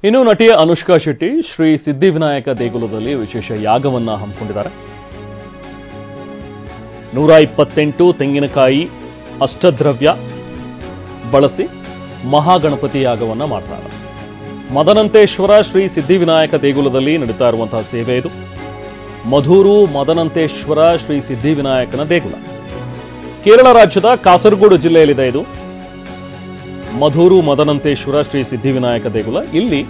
ಇನ್ನು ನಟಿ ಅನುಷ್ಕಾ ಶೆಟ್ಟಿ ಶ್ರೀ ಸಿದ್ಧಿವಿನಾಯಕ ದೇಗುಲದಲ್ಲಿ ವಿಶೇಷ ಯಾಗವನ್ನ ಹಮ್ಮಿಕೊಂಡಿದ್ದಾರೆ. 128 ತೆಂಗಿನಕಾಯಿ ಅಷ್ಟದ್ರವ್ಯ ಬಳಸಿ ಮಹಾಗಣಪತಿ ಯಾಗವನ್ನ ಮಾಡ್ತಾರೆ. ಮದನಂತೇಶ್ವರ ಶ್ರೀ ಸಿದ್ಧಿವಿನಾಯಕ ದೇಗುಲದಲ್ಲಿ ನಡೀತಾ ಇರುವಂತಹ ಸೇವೆ ಇದು. ಮಧೂರು ಮದನಂತೇಶ್ವರ ಶ್ರೀ ಸಿದ್ಧಿವಿನಾಯಕನ ದೇಗುಲ ಕೇರಳ ರಾಜ್ಯದ ಕಾಸರಗೋಡು ಜಿಲ್ಲೆಯಲ್ಲಿದೆ. ಇದು ಮಧೂರು ಮದನಂತೇಶ್ವರ ಶ್ರೀ ಸಿದ್ಧಿವಿನಾಯಕ ದೇಗುಲ. ಇಲ್ಲಿ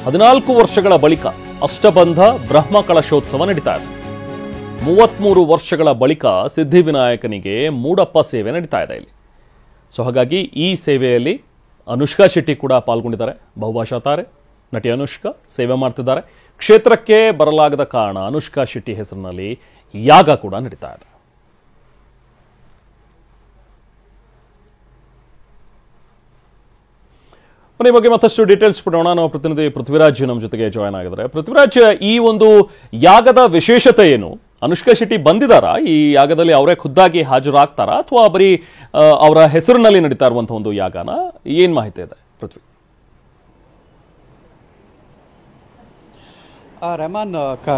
14 ವರ್ಷಗಳ ಬಳಿಕ ಅಷ್ಟಬಂಧ ಬ್ರಹ್ಮ ಕಳಶೋತ್ಸವ ನಡೀತಾ ಇದೆ. 33 ವರ್ಷಗಳ ಬಳಿಕ ಸಿದ್ಧಿವಿನಾಯಕನಿಗೆ ಮೂಡಪ್ಪ ಸೇವೆ ನಡೀತಾ ಇದೆ ಇಲ್ಲಿ. ಸೊ ಹಾಗಾಗಿ ಈ ಸೇವೆಯಲ್ಲಿ ಅನುಷ್ಕಾ ಶೆಟ್ಟಿ ಕೂಡ ಪಾಲ್ಗೊಂಡಿದ್ದಾರೆ. ಬಹುಭಾಷಾ ತಾರೆ ನಟಿ ಅನುಷ್ಕಾ ಸೇವೆ ಮಾಡ್ತಿದ್ದಾರೆ. ಕ್ಷೇತ್ರಕ್ಕೆ ಬರಲಾಗದ ಕಾರಣ ಅನುಷ್ಕಾ ಶೆಟ್ಟಿ ಹೆಸರಿನಲ್ಲಿ ಯಾಗ ಕೂಡ ನಡೀತಾ ಇದೆ. ಈ ಬಗ್ಗೆ ಮತ್ತಷ್ಟು ಡೀಟೇಲ್ಸ್ ಕೊಡೋಣ. ನಾವು ಪ್ರತಿನಿಧಿ ಪೃಥ್ವಿರಾಜ್ ನಮ್ಮ ಜೊತೆಗೆ ಜಾಯ್ನ್ ಆಗಿದ್ದಾರೆ. ಪೃಥ್ವಿರಾಜ್, ಈ ಒಂದು ಯಾಗದ ವಿಶೇಷತೆ ಏನು? ಅನುಷ್ಕಾ ಶೆಟ್ಟಿ ಬಂದಿದ್ದಾರಾ ಈ ಯಾಗದಲ್ಲಿ? ಅವರೇ ಖುದ್ದಾಗಿ ಹಾಜರಾಗ್ತಾರಾ ಅಥವಾ ಬರೀ ಅವರ ಹೆಸರಿನಲ್ಲಿ ನಡೀತಾ ಇರುವಂತಹ ಒಂದು ಯಾಗನ? ಏನ್ ಮಾಹಿತಿ ಇದೆ ಪೃಥ್ವಿ? ರೆಹಮಾನ್,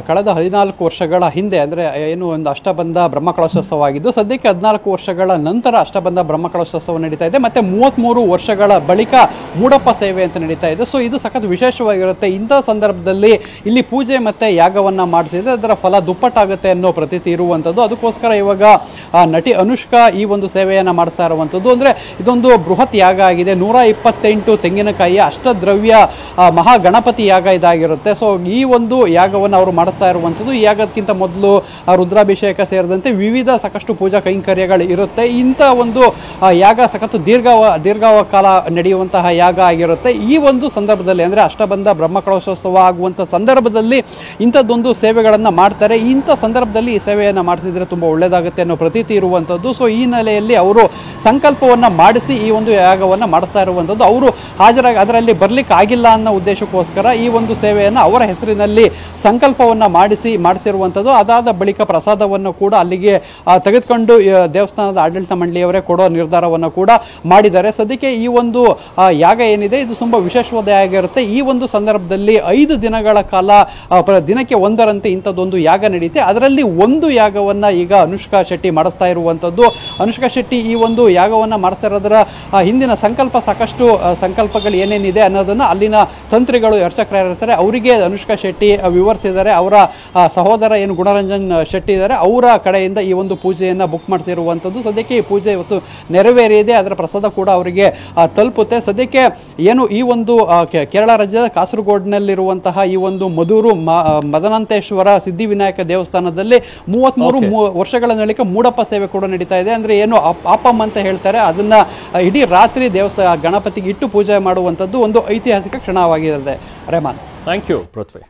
ಕಳೆದ 14 ವರ್ಷಗಳ ಹಿಂದೆ ಅಂದರೆ ಏನು ಒಂದು ಅಷ್ಟಬಂಧ ಬ್ರಹ್ಮಕಳಶೋತ್ಸವ ಆಗಿದ್ದು, ಸದ್ಯಕ್ಕೆ 14 ವರ್ಷಗಳ ನಂತರ ಅಷ್ಟಬಂಧ ಬ್ರಹ್ಮಕಳಶೋತ್ಸವ ನಡೀತಾ ಇದೆ. ಮತ್ತು 33 ವರ್ಷಗಳ ಬಳಿಕ ಮೂಡಪ್ಪ ಸೇವೆ ಅಂತ ನಡೀತಾ ಇದೆ. ಸೊ ಇದು ಸಖತ್ ವಿಶೇಷವಾಗಿರುತ್ತೆ. ಇಂಥ ಸಂದರ್ಭದಲ್ಲಿ ಇಲ್ಲಿ ಪೂಜೆ ಮತ್ತು ಯಾಗವನ್ನು ಮಾಡಿಸಿದ್ರೆ ಅದರ ಫಲ ದುಪ್ಪಟ್ಟಾಗುತ್ತೆ ಅನ್ನೋ ಪ್ರತೀತಿ ಇರುವಂಥದ್ದು. ಅದಕ್ಕೋಸ್ಕರ ಇವಾಗ ನಟಿ ಅನುಷ್ಕಾ ಈ ಒಂದು ಸೇವೆಯನ್ನು ಮಾಡಿಸ್ತಾ ಇರುವಂಥದ್ದು. ಅಂದರೆ ಇದೊಂದು ಬೃಹತ್ ಯಾಗ ಆಗಿದೆ. 128 ತೆಂಗಿನಕಾಯಿ ಅಷ್ಟದ್ರವ್ಯ ಮಹಾಗಣಪತಿ ಯಾಗ ಇದಾಗಿರುತ್ತೆ. ಸೊ ಈ ಒಂದು ಯಾಗವನ್ನು ಅವರು ಮಾಡಿಸ್ತಾ ಇರುವಂಥದ್ದು. ಈ ಯಾಗಕ್ಕಿಂತ ಮೊದಲು ರುದ್ರಾಭಿಷೇಕ ಸೇರಿದಂತೆ ವಿವಿಧ ಸಾಕಷ್ಟು ಪೂಜಾ ಕೈಂಕರ್ಯಗಳು ಇರುತ್ತೆ. ಇಂಥ ಒಂದು ಯಾಗ ಸಖತ್ತು ದೀರ್ಘಕಾಲ ನಡೆಯುವಂತಹ ಯಾಗ ಆಗಿರುತ್ತೆ. ಈ ಒಂದು ಸಂದರ್ಭದಲ್ಲಿ ಅಂದರೆ ಅಷ್ಟಬಂಧ ಬ್ರಹ್ಮಕಳಶೋತ್ಸವ ಆಗುವಂಥ ಸಂದರ್ಭದಲ್ಲಿ ಇಂಥದ್ದೊಂದು ಸೇವೆಗಳನ್ನು ಮಾಡ್ತಾರೆ. ಇಂಥ ಸಂದರ್ಭದಲ್ಲಿ ಈ ಸೇವೆಯನ್ನು ಮಾಡಿಸಿದ್ರೆ ತುಂಬ ಒಳ್ಳೆಯದಾಗುತ್ತೆ ಅನ್ನೋ ಪ್ರತೀತಿ ಇರುವಂಥದ್ದು. ಸೊ ಈ ನೆಲೆಯಲ್ಲಿ ಅವರು ಸಂಕಲ್ಪವನ್ನು ಮಾಡಿಸಿ ಈ ಒಂದು ಯಾಗವನ್ನು ಮಾಡಿಸ್ತಾ ಇರುವಂಥದ್ದು. ಅವರು ಅದರಲ್ಲಿ ಬರ್ಲಿಕ್ಕೆ ಆಗಿಲ್ಲ ಅನ್ನೋ ಉದ್ದೇಶಕ್ಕೋಸ್ಕರ ಈ ಒಂದು ಸೇವೆಯನ್ನು ಅವರ ಹೆಸರಿನಲ್ಲಿ ಸಂಕಲ್ಪವನ್ನು ಮಾಡಿಸಿರುವಂಥದ್ದು. ಅದಾದ ಬಳಿಕ ಪ್ರಸಾದವನ್ನು ಕೂಡ ಅಲ್ಲಿಗೆ ತೆಗೆದುಕೊಂಡು ದೇವಸ್ಥಾನದ ಆಡಳಿತ ಮಂಡಳಿಯವರೇ ಕೊಡೋ ನಿರ್ಧಾರವನ್ನು ಕೂಡ ಮಾಡಿದ್ದಾರೆ. ಸದ್ಯಕ್ಕೆ ಈ ಒಂದು ಯಾಗ ಏನಿದೆ ಇದು ತುಂಬ ವಿಶೇಷವಾಗಿರುತ್ತೆ. ಈ ಒಂದು ಸಂದರ್ಭದಲ್ಲಿ 5 ದಿನಗಳ ಕಾಲ ದಿನಕ್ಕೆ ಒಂದರಂತೆ ಇಂಥದ್ದೊಂದು ಯಾಗ ನಡೆಯುತ್ತೆ. ಅದರಲ್ಲಿ ಒಂದು ಯಾಗವನ್ನು ಈಗ ಅನುಷ್ಕಾ ಶೆಟ್ಟಿ ಮಾಡಿಸ್ತಾ ಇರುವಂಥದ್ದು. ಅನುಷ್ಕಾ ಶೆಟ್ಟಿ ಈ ಒಂದು ಯಾಗವನ್ನು ಮಾಡಿಸ್ತಾ ಇರೋದರ ಹಿಂದಿನ ಸಾಕಷ್ಟು ಸಂಕಲ್ಪಗಳು ಏನೇನಿದೆ ಅನ್ನೋದನ್ನು ಅಲ್ಲಿನ ತಂತ್ರಿಗಳು ಅರ್ಚಕರಿರ್ತಾರೆ ಅವರಿಗೆ ಅನುಷ್ಕಾ ಶೆಟ್ಟಿ ವಿವರಿಸಿದ್ದಾರೆ. ಅವರ ಸಹೋದರ ಏನು ಗುಣರಂಜನ್ ಶೆಟ್ಟಿ ಇದ್ದಾರೆ ಅವರ ಕಡೆಯಿಂದ ಈ ಒಂದು ಪೂಜೆಯನ್ನು ಬುಕ್ ಮಾಡಿಸಿರುವಂಥದ್ದು. ಸದ್ಯಕ್ಕೆ ಈ ಪೂಜೆ ಇವತ್ತು ನೆರವೇರಿದೆ. ಅದರ ಪ್ರಸಾದ ಕೂಡ ಅವರಿಗೆ ತಲುಪುತ್ತೆ. ಸದ್ಯಕ್ಕೆ ಏನು ಈ ಒಂದು ಕೇರಳ ರಾಜ್ಯದ ಕಾಸರಗೋಡಿನಲ್ಲಿರುವಂತಹ ಈ ಒಂದು ಮಧೂರು ಮದನಂತೇಶ್ವರ ಸಿದ್ಧಿವಿನಾಯಕ ದೇವಸ್ಥಾನದಲ್ಲಿ 33 ವರ್ಷಗಳ ಬಳಿಕ ಮೂಡಪ್ಪ ಸೇವೆ ಕೂಡ ನಡೀತಾ ಇದೆ. ಅಂದರೆ ಏನು ಆಪಮ್ ಅಂತ ಹೇಳ್ತಾರೆ, ಅದನ್ನ ಇಡೀ ರಾತ್ರಿ ಗಣಪತಿಗೆ ಇಟ್ಟು ಪೂಜೆ ಮಾಡುವಂಥದ್ದು ಒಂದು ಐತಿಹಾಸಿಕ ಕ್ಷಣವಾಗಿದೆ. Rahman, thank you Prithvi.